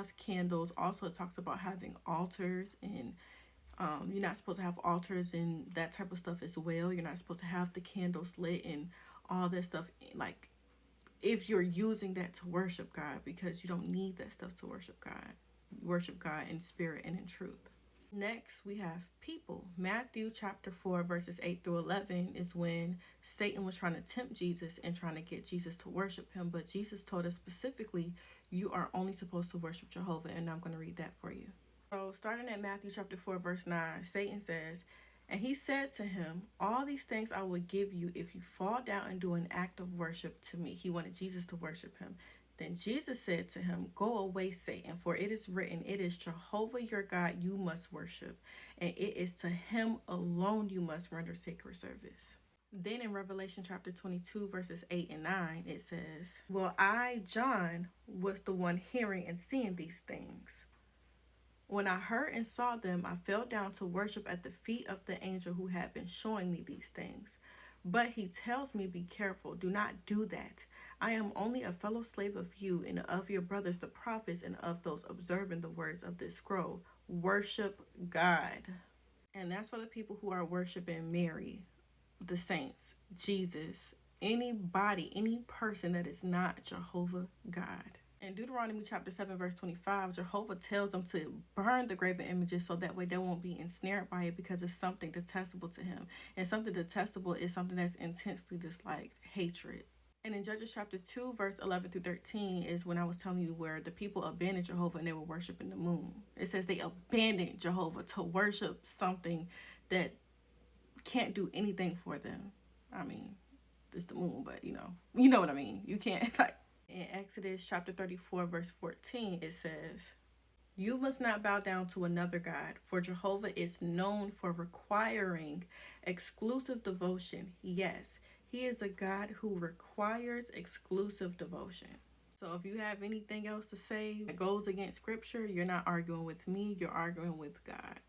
Have candles. Also, it talks about having altars, and you're not supposed to have altars and that type of stuff as well. You're not supposed to have the candles lit and all that stuff. Like, if you're using that to worship God, because you don't need that stuff to worship God. Worship God in spirit and in truth. Next, we have people. Matthew chapter 4, verses 8 through 11 is when Satan was trying to tempt Jesus and trying to get Jesus to worship him. But Jesus told us specifically, you are only supposed to worship Jehovah. And I'm going to read that for you. So, starting at Matthew chapter 4, verse 9, Satan says, "And he said to him, all these things I will give you if you fall down and do an act of worship to me." He wanted Jesus to worship him. Then Jesus said to him, "Go away, Satan, for it is written, it is Jehovah your God you must worship, and it is to him alone you must render sacred service." Then in Revelation chapter 22, verses 8 and 9, it says, "Well, I, John, was the one hearing and seeing these things. When I heard and saw them, I fell down to worship at the feet of the angel who had been showing me these things. But he tells me, be careful, do not do that. I am only a fellow slave of you and of your brothers the prophets and of those observing the words of this scroll. Worship God." And that's for the people who are worshiping Mary, the saints, Jesus, anybody, any person that is not Jehovah God. In Deuteronomy chapter 7, verse 25, Jehovah tells them to burn the graven images so that way they won't be ensnared by it, because it's something detestable to him. And something detestable is something that's intensely disliked, hatred. And in Judges chapter 2, verse 11 through 13 is when I was telling you where the people abandoned Jehovah and they were worshiping the moon. It says they abandoned Jehovah to worship something that can't do anything for them. I mean, it's the moon, but you know what I mean. You can't, like, in Exodus chapter 34, verse 14, it says, "You must not bow down to another God, for Jehovah is known for requiring exclusive devotion. Yes, he is a God who requires exclusive devotion." So if you have anything else to say that goes against scripture, you're not arguing with me, you're arguing with God.